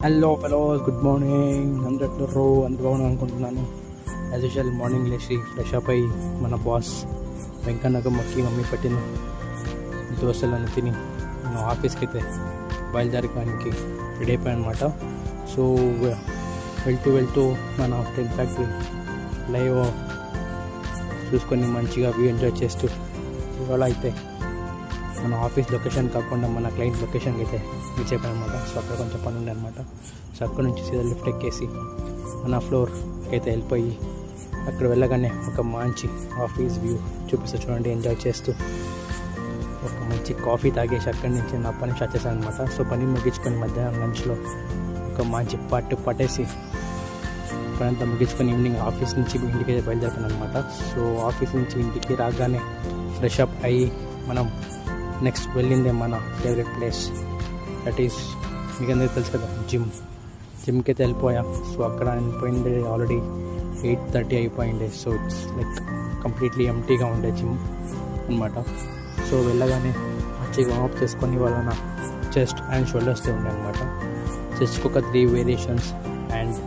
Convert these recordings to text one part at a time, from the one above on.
Hello fellows, good morning. అందరూ బాగున్నాను అనుకుంటున్నాను. యాజ్ యూజువల్ మార్నింగ్ లేచి ఫ్రెష్ అప్ అయ్యి మన బాస్ వెంకన్నకు మొక్కి మమ్మీ పెట్టిన దోశలను తిని నేను ఆఫీస్కి అయితే బయలుదేరడానికి రెడీ అయిపోయాను అనమాట. సో వెళ్తూ మన టెన్ ఫ్యాక్టరీ లైవ్ చూసుకొని మంచిగా వ్యూ ఎంజాయ్ చేస్తూ ఇవాళ అయితే మన ఆఫీస్ లొకేషన్ కాకుండా మన క్లయింట్ లొకేషన్కి అయితే రీచ్ అయిపోయాను అనమాట. సో అక్కడ కొంచెం పని ఉండే అనమాట. సో అక్కడ నుంచి సీదా లిఫ్ట్ ఎక్కేసి మన ఫ్లోర్కి అయితే వెళ్ళిపోయి అక్కడ వెళ్ళగానే ఒక మంచి ఆఫీస్ వ్యూ చూపిస్తూ చూడండి ఎంజాయ్ చేస్తూ ఒక మంచి కాఫీ తాగేసి అక్కడి నుంచి నా పని స్టార్ట్ చేశాను అనమాట. సో పని ముగించుకొని మధ్యాహ్నం లంచ్లో ఒక మంచి పట్టేసి పనంతా ముగించుకొని ఈవినింగ్ ఆఫీస్ నుంచి ఇంటికి అయితే బయలుదేరుతాను అనమాట. సో ఆఫీస్ నుంచి ఇంటికి రాగానే ఫ్రెష్ అప్ అయ్యి మనం నెక్స్ట్ వెళ్ళిందే మన ఫేవరెట్ ప్లేస్, దట్ ఈస్ మీకు అందరికీ తెలుసు కదా, జిమ్కి అయితే వెళ్ళిపోయా. సో అక్కడ నేను పోయింది ఆల్రెడీ 8:30 అయిపోయింది. సో ఇట్స్ లైక్ కంప్లీట్లీ ఎంటీగా ఉండే జిమ్ అనమాట. సో వెళ్ళగానే మంచిగా ఆఫ్ చేసుకొని వాళ్ళ నా చెస్ట్ అండ్ షోల్డర్స్తో ఉండే అనమాట. చెస్ట్కి ఒక 3 వేరియేషన్స్ అండ్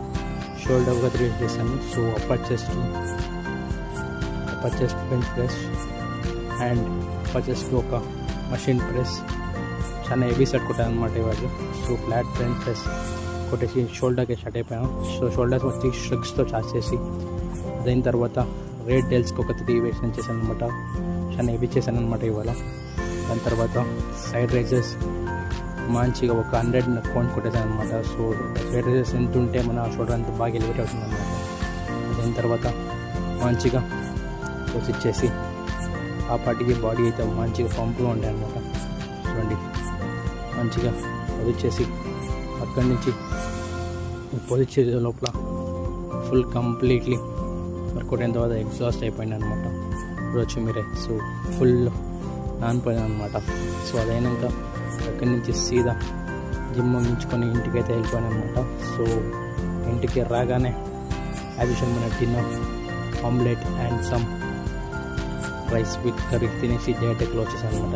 షోల్డర్ ఒక 3 చేశాను. So upper chest bench press and upper చెస్ట్కి ఒక మషిన్ ప్రెస్ చాలా హెవీ సెట్ కొట్టాను అనమాట ఇవాళ. సో ఫ్లాట్ బెంచ్ ప్రెస్ కొట్టేసి షోల్డర్కి స్టార్ట్ అయిపోయాను. సో షోల్డర్స్ వచ్చి స్ట్రిక్స్తో చార్జ్ చేసి దాని తర్వాత రేట్ డెల్స్కి ఒక 3 వేరియేషన్ చేశాను అనమాట. చాలా హెవీ చేశాను అనమాట ఇవాళ. దాని తర్వాత సైడ్ రైజెస్ మంచిగా ఒక 100 కౌంట్ కొట్టేశాను అనమాట. సో సైడ్ రైజెస్ ఎంత ఉంటే మన షోల్డర్ అంతా బాగా ఎలివేట్ అవుతుంది అనమాట. దాని తర్వాత మంచిగా ఇచ్చేసి ఆ పాటికి బాడీ అయితే మంచిగా పంపుగా ఉంటాయి అన్నమాట. చూడండి మంచిగా పొదిచ్చేసి అక్కడి నుంచి పొదిచ్చే లోపల ఫుల్ కంప్లీట్లీ వర్కౌట్ అయిన తర్వాత ఎగ్జాస్ట్ అయిపోయింది అనమాట. ఇప్పుడు వచ్చి మీరే సో ఫుల్ నానిపోయాను అనమాట. సో అదైనాక అక్కడి నుంచి సీదా జిమ్ ముగించుకొని ఇంటికి అయితే వెళ్ళిపోయాను అనమాట. సో ఇంటికి రాగానే యాజ్ యూజువల్ మన dinner omelette and some rice with curry తినేసి డైరెక్ట్ క్లోజ్ చేశాను అనమాట.